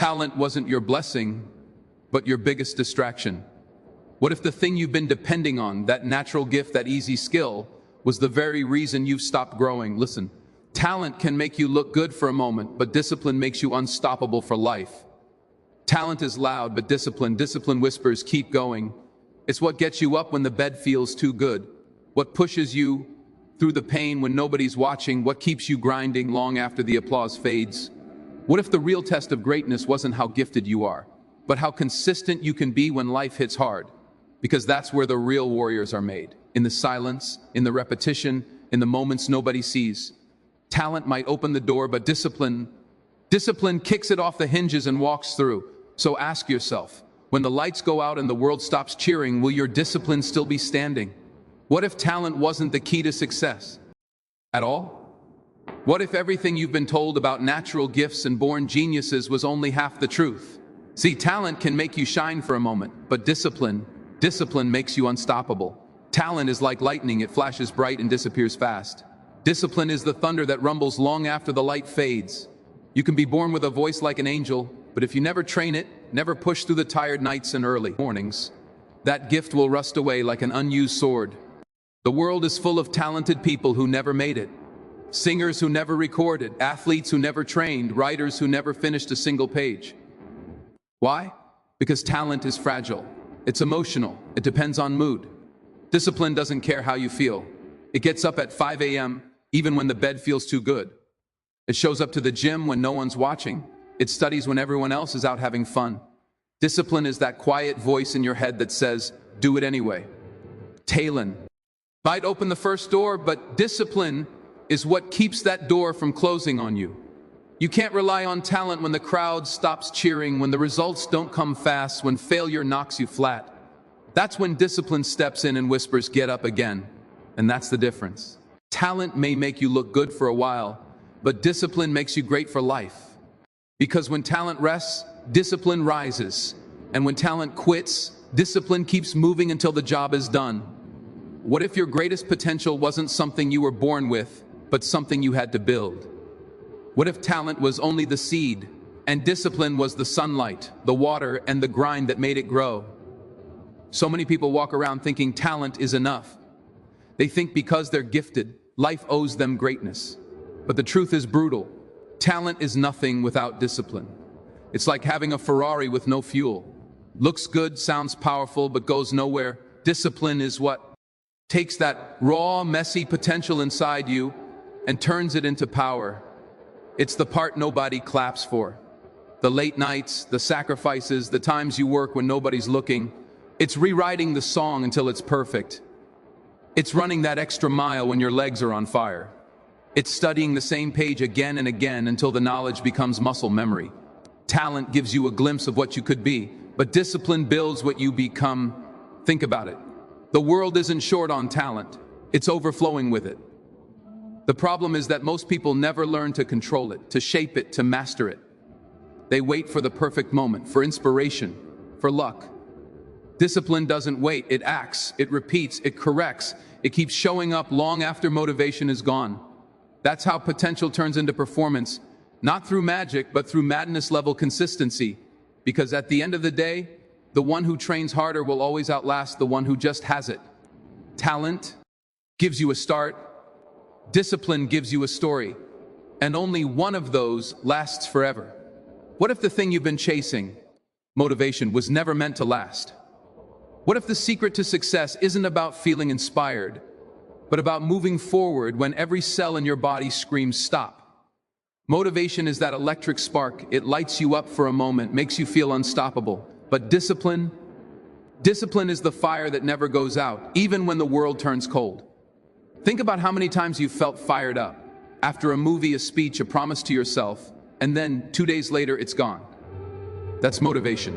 talent wasn't your blessing, but your biggest distraction? What if the thing you've been depending on, that natural gift, that easy skill, was the very reason you've stopped growing? Listen, talent can make you look good for a moment, but discipline makes you unstoppable for life. Talent is loud, but discipline whispers, keep going. It's what gets you up when the bed feels too good. What pushes you through the pain when nobody's watching. What keeps you grinding long after the applause fades. What if the real test of greatness wasn't how gifted you are, but how consistent you can be when life hits hard? Because that's where the real warriors are made. In the silence, in the repetition, in the moments nobody sees. Talent might open the door, but discipline kicks it off the hinges and walks through. So ask yourself, when the lights go out and the world stops cheering, will your discipline still be standing? What if talent wasn't the key to success at all? What if everything you've been told about natural gifts and born geniuses was only half the truth? See, talent can make you shine for a moment, but discipline makes you unstoppable. Talent is like lightning, it flashes bright and disappears fast. Discipline is the thunder that rumbles long after the light fades. You can be born with a voice like an angel, but if you never train it, never push through the tired nights and early mornings, that gift will rust away like an unused sword. The world is full of talented people who never made it. Singers who never recorded, athletes who never trained, writers who never finished a single page. Why? Because talent is fragile. It's emotional. It depends on mood. Discipline doesn't care how you feel. It gets up at 5 a.m. even when the bed feels too good. It shows up to the gym when no one's watching. It studies when everyone else is out having fun. Discipline is that quiet voice in your head that says, do it anyway. Talent might open the first door, but discipline is what keeps that door from closing on you. You can't rely on talent when the crowd stops cheering, when the results don't come fast, when failure knocks you flat. That's when discipline steps in and whispers, get up again. And that's the difference. Talent may make you look good for a while, but discipline makes you great for life. Because when talent rests, discipline rises. And when talent quits, discipline keeps moving until the job is done. What if your greatest potential wasn't something you were born with, but something you had to build? What if talent was only the seed, and discipline was the sunlight, the water, and the grind that made it grow? So many people walk around thinking talent is enough. They think because they're gifted, life owes them greatness. But the truth is brutal. Talent is nothing without discipline. It's like having a Ferrari with no fuel. Looks good, sounds powerful, but goes nowhere. Discipline is what takes that raw, messy potential inside you and turns it into power. It's the part nobody claps for. The late nights, the sacrifices, the times you work when nobody's looking. It's rewriting the song until it's perfect. It's running that extra mile when your legs are on fire. It's studying the same page again and again until the knowledge becomes muscle memory. Talent gives you a glimpse of what you could be, but discipline builds what you become. Think about it. The world isn't short on talent. It's overflowing with it. The problem is that most people never learn to control it, to shape it, to master it. They wait for the perfect moment, for inspiration, for luck. Discipline doesn't wait, it acts, it repeats, it corrects, it keeps showing up long after motivation is gone. That's how potential turns into performance, not through magic, but through madness-level consistency. Because at the end of the day, the one who trains harder will always outlast the one who just has it. Talent gives you a start, discipline gives you a story, and only one of those lasts forever. What if the thing you've been chasing, motivation, was never meant to last? What if the secret to success isn't about feeling inspired, but about moving forward when every cell in your body screams stop? Motivation is that electric spark. It lights you up for a moment, makes you feel unstoppable. But discipline is the fire that never goes out, even when the world turns cold. Think about how many times you've felt fired up after a movie, a speech, a promise to yourself, and then 2 days later it's gone. That's motivation.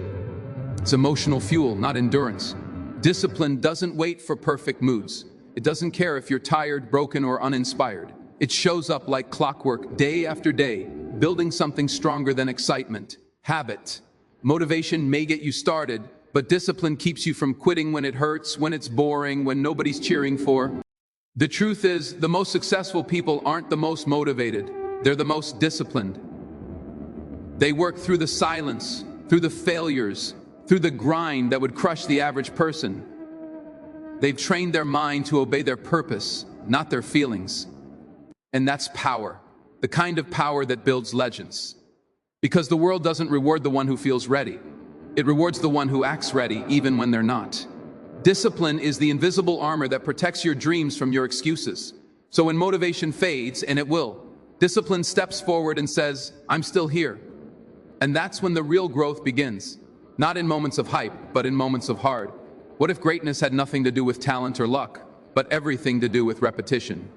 It's emotional fuel, not endurance. Discipline doesn't wait for perfect moods. It doesn't care if you're tired, broken, or uninspired. It shows up like clockwork, day after day, building something stronger than excitement, habit. Motivation may get you started, but discipline keeps you from quitting when it hurts, when it's boring, when nobody's cheering for. The truth is, the most successful people aren't the most motivated. They're the most disciplined. They work through the silence, through the failures, through the grind that would crush the average person. They've trained their mind to obey their purpose, not their feelings. And that's power, the kind of power that builds legends. Because the world doesn't reward the one who feels ready. It rewards the one who acts ready even when they're not. Discipline is the invisible armor that protects your dreams from your excuses. So when motivation fades, and it will, discipline steps forward and says, I'm still here. And that's when the real growth begins. Not in moments of hype, but in moments of hard. What if greatness had nothing to do with talent or luck, but everything to do with repetition?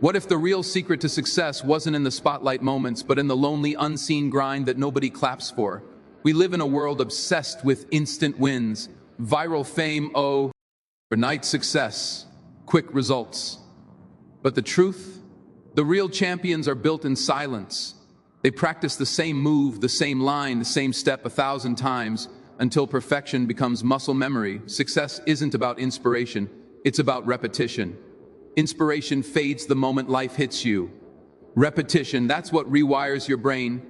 What if the real secret to success wasn't in the spotlight moments, but in the lonely, unseen grind that nobody claps for? We live in a world obsessed with instant wins, viral fame, overnight success, quick results. But the truth? The real champions are built in silence. They practice the same move, the same line, the same step 1,000 times until perfection becomes muscle memory. Success isn't about inspiration, it's about repetition. Inspiration fades the moment life hits you. Repetition, that's what rewires your brain,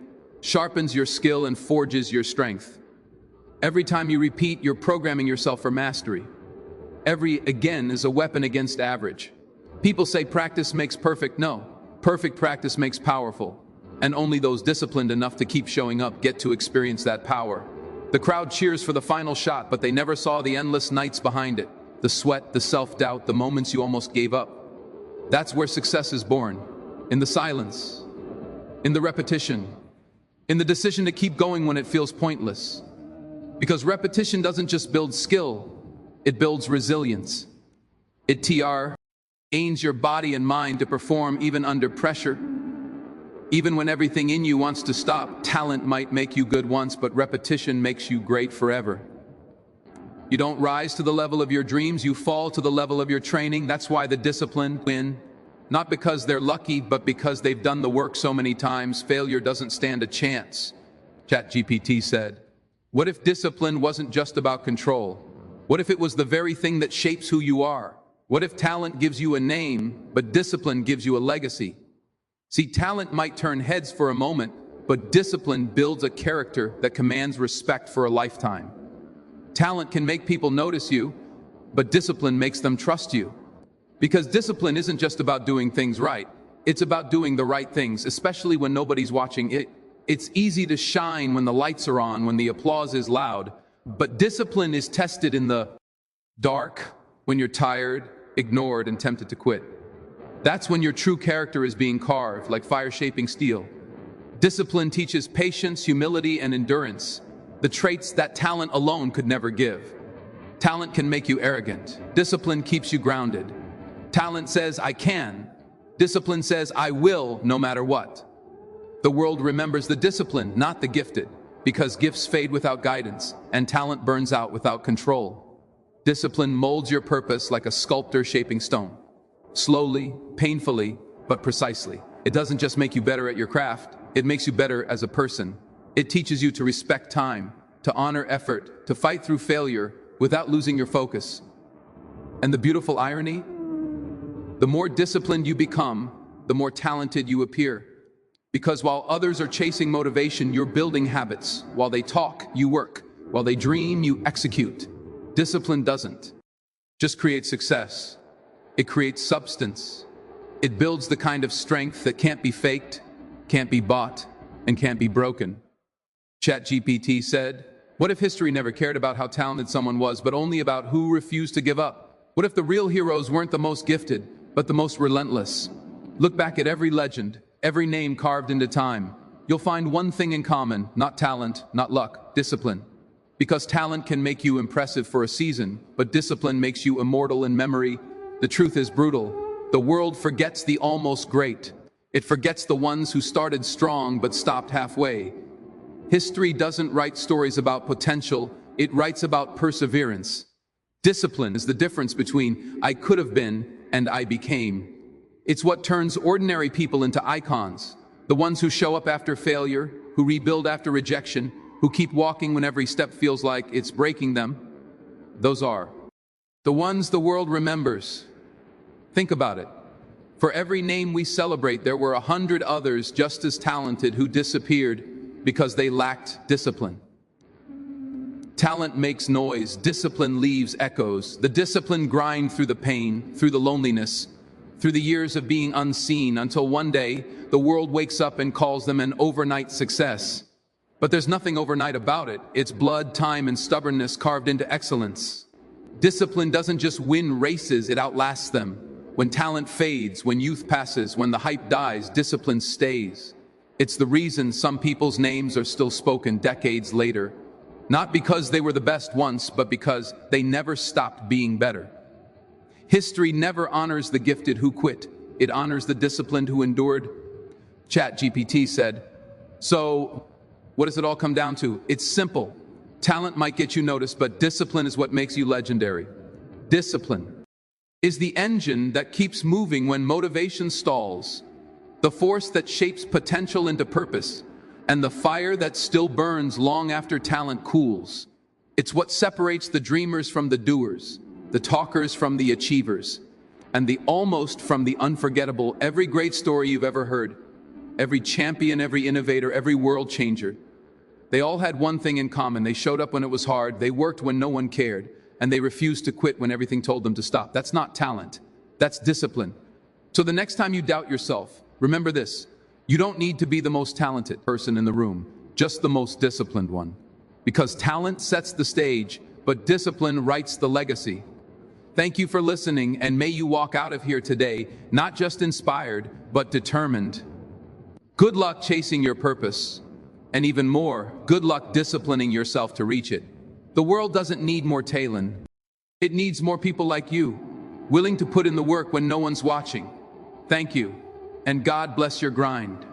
sharpens your skill, and forges your strength. Every time you repeat, you're programming yourself for mastery. Every again is a weapon against average. People say practice makes perfect. No, perfect practice makes powerful. And only those disciplined enough to keep showing up get to experience that power. The crowd cheers for the final shot, but they never saw the endless nights behind it. The sweat, the self-doubt, the moments you almost gave up. That's where success is born. In the silence. In the repetition. In the decision to keep going when it feels pointless. Because repetition doesn't just build skill, it builds resilience. It trains your body and mind to perform even under pressure. Even when everything in you wants to stop. Talent might make you good once, but repetition makes you great forever. You don't rise to the level of your dreams, you fall to the level of your training. That's why the disciplined win. Not because they're lucky, but because they've done the work so many times. Failure doesn't stand a chance. ChatGPT said, what if discipline wasn't just about control? What if it was the very thing that shapes who you are? What if talent gives you a name, but discipline gives you a legacy? See, talent might turn heads for a moment, but discipline builds a character that commands respect for a lifetime. Talent can make people notice you, but discipline makes them trust you. Because discipline isn't just about doing things right, it's about doing the right things, especially when nobody's watching. It's easy to shine when the lights are on, when the applause is loud, but discipline is tested in the dark, when you're tired, ignored, and tempted to quit. That's when your true character is being carved, like fire shaping steel. Discipline teaches patience, humility, and endurance, the traits that talent alone could never give. Talent can make you arrogant. Discipline keeps you grounded. Talent says, I can. Discipline says, I will, no matter what. The world remembers the disciplined, not the gifted, because gifts fade without guidance, and talent burns out without control. Discipline molds your purpose like a sculptor shaping stone. Slowly, painfully, but precisely. It doesn't just make you better at your craft, it makes you better as a person. It teaches you to respect time, to honor effort, to fight through failure without losing your focus. And the beautiful irony? The more disciplined you become, the more talented you appear. Because while others are chasing motivation, you're building habits. While they talk, you work. While they dream, you execute. Discipline doesn't just create success. It creates substance. It builds the kind of strength that can't be faked, can't be bought, and can't be broken. ChatGPT said, what if history never cared about how talented someone was, but only about who refused to give up? What if the real heroes weren't the most gifted, but the most relentless? Look back at every legend, every name carved into time. You'll find one thing in common, not talent, not luck, discipline. Because talent can make you impressive for a season, but discipline makes you immortal in memory. The truth is brutal. The world forgets the almost great. It forgets the ones who started strong but stopped halfway. History doesn't write stories about potential, it writes about perseverance. Discipline is the difference between I could have been and I became. It's what turns ordinary people into icons. The ones who show up after failure, who rebuild after rejection, who keep walking when every step feels like it's breaking them. Those are the ones the world remembers. Think about it. For every name we celebrate, there were 100 others just as talented who disappeared because they lacked discipline. Talent makes noise, discipline leaves echoes. The disciplined grind through the pain, through the loneliness, through the years of being unseen, until one day the world wakes up and calls them an overnight success. But there's nothing overnight about it. It's blood, time, and stubbornness carved into excellence. Discipline doesn't just win races, it outlasts them. When talent fades, when youth passes, when the hype dies, discipline stays. It's the reason some people's names are still spoken decades later. Not because they were the best once, but because they never stopped being better. History never honors the gifted who quit. It honors the disciplined who endured. ChatGPT said, so what does it all come down to? It's simple. Talent might get you noticed, but discipline is what makes you legendary. Discipline is the engine that keeps moving when motivation stalls, the force that shapes potential into purpose, and the fire that still burns long after talent cools. It's what separates the dreamers from the doers, the talkers from the achievers, and the almost from the unforgettable. Every great story you've ever heard, every champion, every innovator, every world changer, they all had one thing in common. They showed up when it was hard, they worked when no one cared, and they refused to quit when everything told them to stop. That's not talent, that's discipline. So the next time you doubt yourself, remember this: you don't need to be the most talented person in the room, just the most disciplined one. Because talent sets the stage, but discipline writes the legacy. Thank you for listening, and may you walk out of here today not just inspired, but determined. Good luck chasing your purpose, and even more, good luck disciplining yourself to reach it. The world doesn't need more talent. It needs more people like you, willing to put in the work when no one's watching. Thank you, and God bless your grind.